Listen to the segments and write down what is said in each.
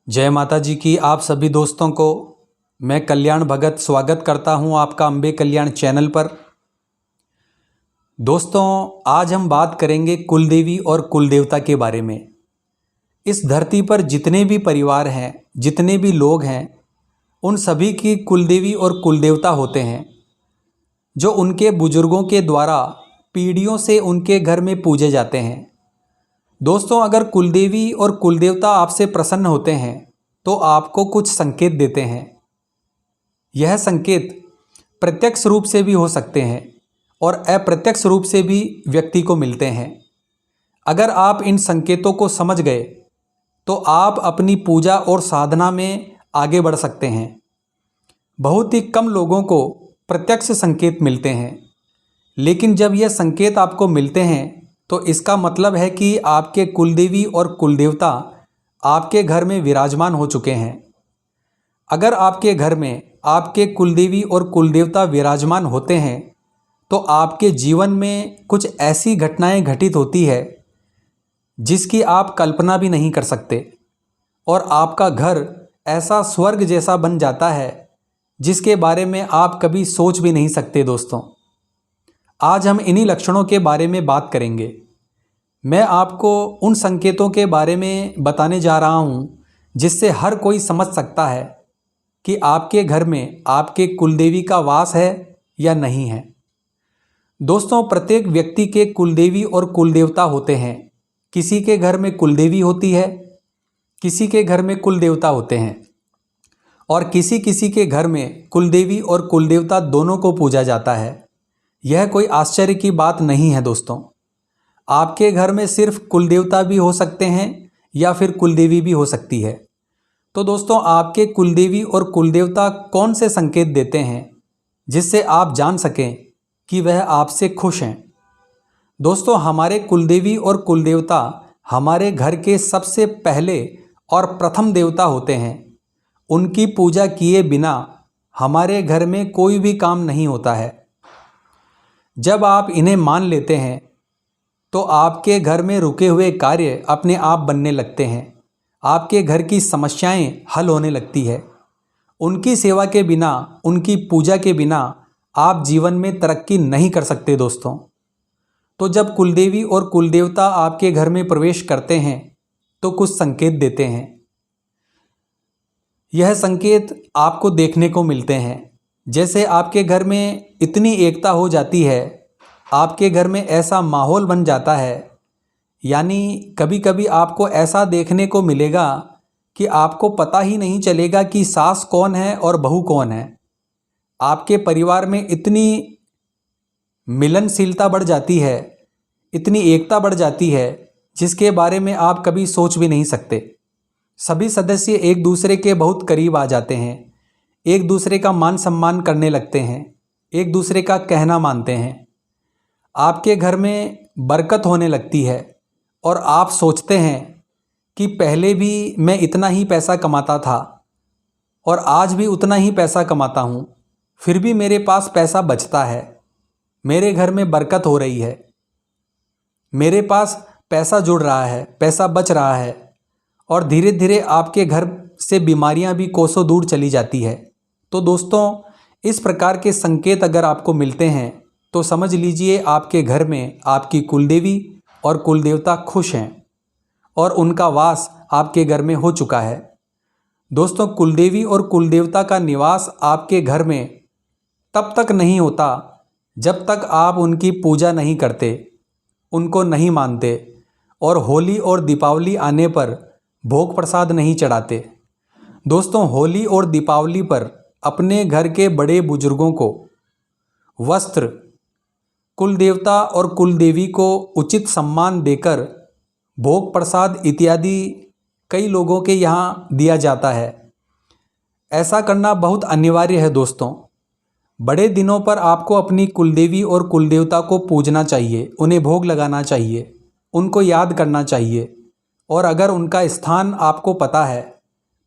जय माता जी की आप सभी दोस्तों को मैं कल्याण भगत स्वागत करता हूं आपका अम्बे कल्याण चैनल पर। दोस्तों, आज हम बात करेंगे कुलदेवी और कुलदेवता के बारे में। इस धरती पर जितने भी परिवार हैं, जितने भी लोग हैं, उन सभी की कुलदेवी और कुलदेवता होते हैं, जो उनके बुजुर्गों के द्वारा पीढ़ियों से उनके घर में पूजे जाते हैं। दोस्तों, अगर कुलदेवी और कुलदेवता आपसे प्रसन्न होते हैं तो आपको कुछ संकेत देते हैं। यह संकेत प्रत्यक्ष रूप से भी हो सकते हैं और अप्रत्यक्ष रूप से भी व्यक्ति को मिलते हैं। अगर आप इन संकेतों को समझ गए तो आप अपनी पूजा और साधना में आगे बढ़ सकते हैं। बहुत ही कम लोगों को प्रत्यक्ष संकेत मिलते हैं, लेकिन जब यह संकेत आपको मिलते हैं तो इसका मतलब है कि आपके कुलदेवी और कुलदेवता आपके घर में विराजमान हो चुके हैं। अगर आपके घर में आपके कुलदेवी और कुलदेवता विराजमान होते हैं तो आपके जीवन में कुछ ऐसी घटनाएं घटित होती है जिसकी आप कल्पना भी नहीं कर सकते, और आपका घर ऐसा स्वर्ग जैसा बन जाता है जिसके बारे में आप कभी सोच भी नहीं सकते। दोस्तों, आज हम इन्हीं लक्षणों के बारे में बात करेंगे। मैं आपको उन संकेतों के बारे में बताने जा रहा हूँ जिससे हर कोई समझ सकता है कि आपके घर में आपके कुलदेवी का वास है या नहीं है। दोस्तों, प्रत्येक व्यक्ति के कुलदेवी और कुलदेवता होते हैं। किसी के घर में कुलदेवी होती है, किसी के घर में कुलदेवता होते हैं, और किसी किसी के घर में कुलदेवी और कुलदेवता दोनों को पूजा जाता है। यह कोई आश्चर्य की बात नहीं है। दोस्तों, आपके घर में सिर्फ कुलदेवता भी हो सकते हैं या फिर कुलदेवी भी हो सकती है। तो दोस्तों, आपके कुलदेवी और कुलदेवता कौन से संकेत देते हैं जिससे आप जान सकें कि वह आपसे खुश हैं? दोस्तों, हमारे कुलदेवी और कुलदेवता हमारे घर के सबसे पहले और प्रथम देवता होते हैं। उनकी पूजा किए बिना हमारे घर में कोई भी काम नहीं होता है। जब आप इन्हें मान लेते हैं तो आपके घर में रुके हुए कार्य अपने आप बनने लगते हैं। आपके घर की समस्याएं हल होने लगती है। उनकी सेवा के बिना, उनकी पूजा के बिना आप जीवन में तरक्की नहीं कर सकते। दोस्तों, तो जब कुलदेवी और कुलदेवता आपके घर में प्रवेश करते हैं तो कुछ संकेत देते हैं। यह संकेत आपको देखने को मिलते हैं। जैसे आपके घर में इतनी एकता हो जाती है, आपके घर में ऐसा माहौल बन जाता है, यानी कभी कभी आपको ऐसा देखने को मिलेगा कि आपको पता ही नहीं चलेगा कि सास कौन है और बहू कौन है। आपके परिवार में इतनी मिलनशीलता बढ़ जाती है, इतनी एकता बढ़ जाती है जिसके बारे में आप कभी सोच भी नहीं सकते। सभी सदस्य एक दूसरे के बहुत करीब आ जाते हैं, एक दूसरे का मान सम्मान करने लगते हैं, एक दूसरे का कहना मानते हैं। आपके घर में बरकत होने लगती है और आप सोचते हैं कि पहले भी मैं इतना ही पैसा कमाता था और आज भी उतना ही पैसा कमाता हूँ, फिर भी मेरे पास पैसा बचता है, मेरे घर में बरकत हो रही है, मेरे पास पैसा जुड़ रहा है, पैसा बच रहा है। और धीरे धीरे आपके घर से बीमारियां भी कोसों दूर चली जाती है। तो दोस्तों, इस प्रकार के संकेत अगर आपको मिलते हैं तो समझ लीजिए आपके घर में आपकी कुलदेवी और कुलदेवता खुश हैं और उनका वास आपके घर में हो चुका है। दोस्तों, कुलदेवी और कुलदेवता का निवास आपके घर में तब तक नहीं होता जब तक आप उनकी पूजा नहीं करते, उनको नहीं मानते और होली और दीपावली आने पर भोग प्रसाद नहीं चढ़ाते। दोस्तों, होली और दीपावली पर अपने घर के बड़े बुजुर्गों को वस्त्र, कुलदेवता और कुलदेवी को उचित सम्मान देकर भोग प्रसाद इत्यादि कई लोगों के यहाँ दिया जाता है। ऐसा करना बहुत अनिवार्य है। दोस्तों, बड़े दिनों पर आपको अपनी कुलदेवी और कुलदेवता को पूजना चाहिए, उन्हें भोग लगाना चाहिए, उनको याद करना चाहिए। और अगर उनका स्थान आपको पता है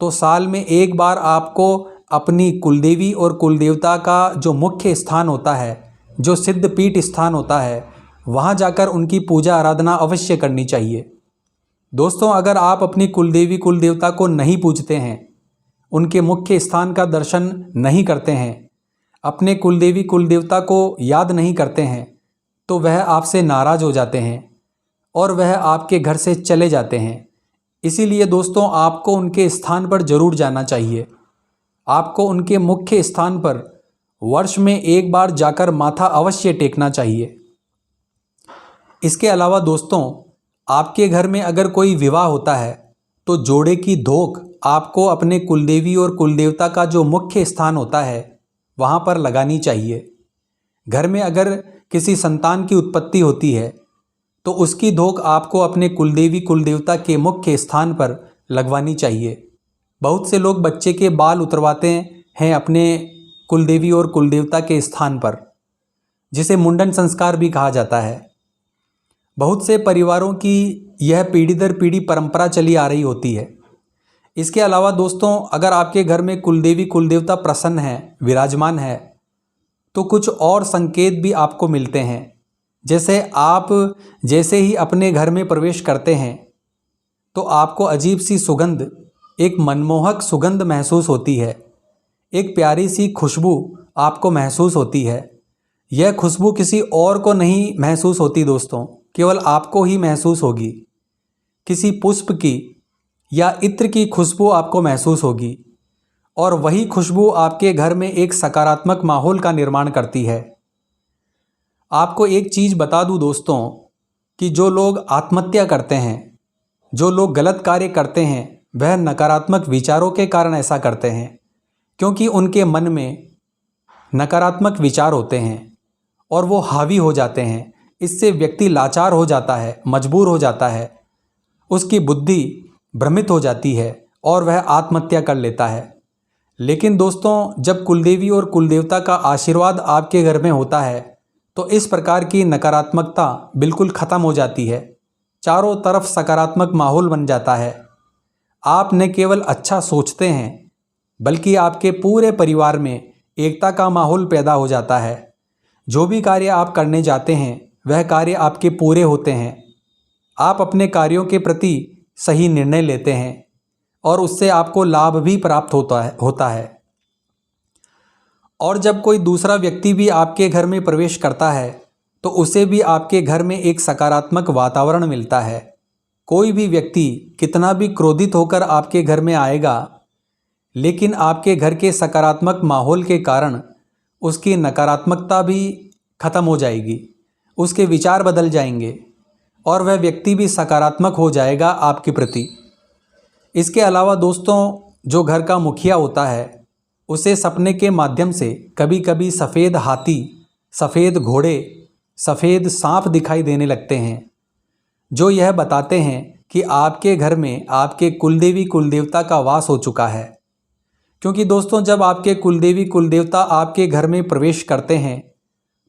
तो साल में एक बार आपको अपनी कुलदेवी और कुलदेवता का जो मुख्य स्थान होता है, जो सिद्धपीठ स्थान होता है, वहाँ जाकर उनकी पूजा आराधना अवश्य करनी चाहिए। दोस्तों, अगर आप अपनी कुलदेवी कुलदेवता को नहीं पूजते हैं, उनके मुख्य स्थान का दर्शन नहीं करते हैं, अपने कुलदेवी कुलदेवता को याद नहीं करते हैं, तो वह आपसे नाराज़ हो जाते हैं और वह आपके घर से चले जाते हैं। इसीलिए दोस्तों, आपको उनके स्थान पर जरूर जाना चाहिए। आपको उनके मुख्य स्थान पर वर्ष में एक बार जाकर माथा अवश्य टेकना चाहिए। इसके अलावा दोस्तों, आपके घर में अगर कोई विवाह होता है तो जोड़े की धोख आपको अपने कुलदेवी और कुलदेवता का जो मुख्य स्थान होता है वहाँ पर लगानी चाहिए। घर में अगर किसी संतान की उत्पत्ति होती है तो उसकी धोख आपको अपने कुलदेवी कुलदेवता के मुख्य स्थान पर लगवानी चाहिए। बहुत से लोग बच्चे के बाल उतरवाते हैं अपने कुलदेवी और कुलदेवता के स्थान पर, जिसे मुंडन संस्कार भी कहा जाता है। बहुत से परिवारों की यह पीढ़ी दर पीढ़ी परंपरा चली आ रही होती है। इसके अलावा दोस्तों, अगर आपके घर में कुलदेवी कुलदेवता प्रसन्न है, विराजमान है, तो कुछ और संकेत भी आपको मिलते हैं। जैसे आप जैसे ही अपने घर में प्रवेश करते हैं तो आपको अजीब सी सुगंध, एक मनमोहक सुगंध महसूस होती है। एक प्यारी सी खुशबू आपको महसूस होती है। यह खुशबू किसी और को नहीं महसूस होती दोस्तों, केवल आपको ही महसूस होगी। किसी पुष्प की या इत्र की खुशबू आपको महसूस होगी और वही खुशबू आपके घर में एक सकारात्मक माहौल का निर्माण करती है। आपको एक चीज़ बता दूं दोस्तों कि जो लोग आत्महत्या करते हैं, जो लोग गलत कार्य करते हैं, वह नकारात्मक विचारों के कारण ऐसा करते हैं, क्योंकि उनके मन में नकारात्मक विचार होते हैं और वो हावी हो जाते हैं। इससे व्यक्ति लाचार हो जाता है, मजबूर हो जाता है, उसकी बुद्धि भ्रमित हो जाती है और वह आत्महत्या कर लेता है। लेकिन दोस्तों, जब कुलदेवी और कुलदेवता का आशीर्वाद आपके घर में होता है तो इस प्रकार की नकारात्मकता बिल्कुल ख़त्म हो जाती है। चारों तरफ सकारात्मक माहौल बन जाता है। आप न केवल अच्छा सोचते हैं बल्कि आपके पूरे परिवार में एकता का माहौल पैदा हो जाता है। जो भी कार्य आप करने जाते हैं वह कार्य आपके पूरे होते हैं। आप अपने कार्यों के प्रति सही निर्णय लेते हैं और उससे आपको लाभ भी प्राप्त होता है। और जब कोई दूसरा व्यक्ति भी आपके घर में प्रवेश करता है तो उसे भी आपके घर में एक सकारात्मक वातावरण मिलता है। कोई भी व्यक्ति कितना भी क्रोधित होकर आपके घर में आएगा, लेकिन आपके घर के सकारात्मक माहौल के कारण उसकी नकारात्मकता भी खत्म हो जाएगी, उसके विचार बदल जाएंगे और वह व्यक्ति भी सकारात्मक हो जाएगा आपके प्रति। इसके अलावा दोस्तों, जो घर का मुखिया होता है उसे सपने के माध्यम से कभी कभी सफ़ेद हाथी, सफ़ेद घोड़े, सफ़ेद सांप दिखाई देने लगते हैं, जो यह बताते हैं कि आपके घर में आपके कुलदेवी कुलदेवता का वास हो चुका है। क्योंकि दोस्तों, जब आपके कुलदेवी कुलदेवता आपके घर में प्रवेश करते हैं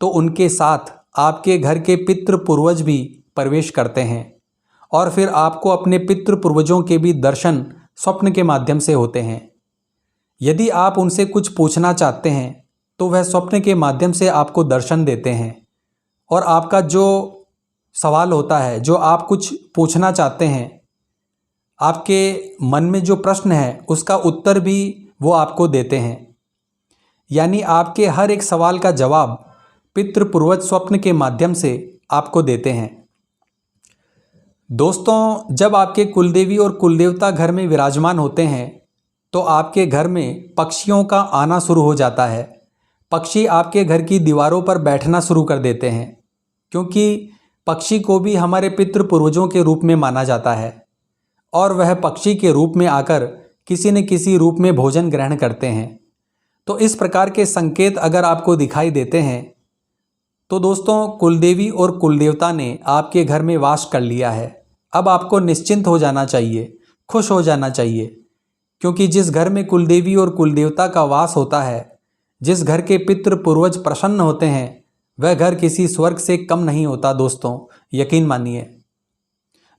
तो उनके साथ आपके घर के पितृ पूर्वज भी प्रवेश करते हैं और फिर आपको अपने पितृ पूर्वजों के भी दर्शन स्वप्न के माध्यम से होते हैं। यदि आप उनसे कुछ पूछना चाहते हैं तो वह स्वप्न के माध्यम से आपको दर्शन देते हैं और आपका जो सवाल होता है, जो आप कुछ पूछना चाहते हैं, आपके मन में जो प्रश्न है उसका उत्तर भी वो आपको देते हैं। यानी आपके हर एक सवाल का जवाब पितृ पूर्वज स्वप्न के माध्यम से आपको देते हैं। दोस्तों, जब आपके कुलदेवी और कुलदेवता घर में विराजमान होते हैं तो आपके घर में पक्षियों का आना शुरू हो जाता है। पक्षी आपके घर की दीवारों पर बैठना शुरू कर देते हैं, क्योंकि पक्षी को भी हमारे पितृ पूर्वजों के रूप में माना जाता है और वह पक्षी के रूप में आकर किसी न किसी रूप में भोजन ग्रहण करते हैं। तो इस प्रकार के संकेत अगर आपको दिखाई देते हैं तो दोस्तों, कुलदेवी और कुलदेवता ने आपके घर में वास कर लिया है। अब आपको निश्चिंत हो जाना चाहिए, खुश हो जाना चाहिए, क्योंकि जिस घर में कुलदेवी और कुलदेवता का वास होता है, जिस घर के पितृ पूर्वज प्रसन्न होते हैं, वह घर किसी स्वर्ग से कम नहीं होता दोस्तों, यकीन मानिए।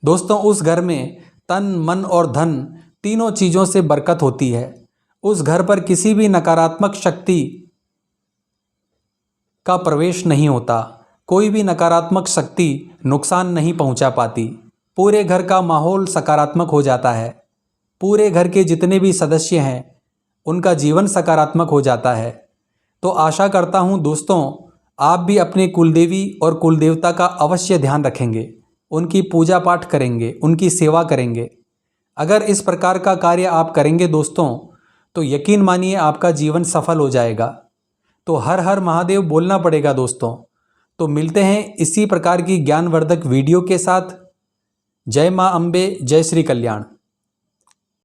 दोस्तों, उस घर में तन, मन और धन तीनों चीज़ों से बरकत होती है। उस घर पर किसी भी नकारात्मक शक्ति का प्रवेश नहीं होता। कोई भी नकारात्मक शक्ति नुकसान नहीं पहुंचा पाती। पूरे घर का माहौल सकारात्मक हो जाता है। पूरे घर के जितने भी सदस्य हैं उनका जीवन सकारात्मक हो जाता है। तो आशा करता हूँ दोस्तों, आप भी अपने कुलदेवी और कुलदेवता का अवश्य ध्यान रखेंगे, उनकी पूजा पाठ करेंगे, उनकी सेवा करेंगे। अगर इस प्रकार का कार्य आप करेंगे दोस्तों, तो यकीन मानिए आपका जीवन सफल हो जाएगा। तो हर हर महादेव बोलना पड़ेगा दोस्तों। तो मिलते हैं इसी प्रकार की ज्ञानवर्धक वीडियो के साथ। जय मां अम्बे, जय श्री कल्याण।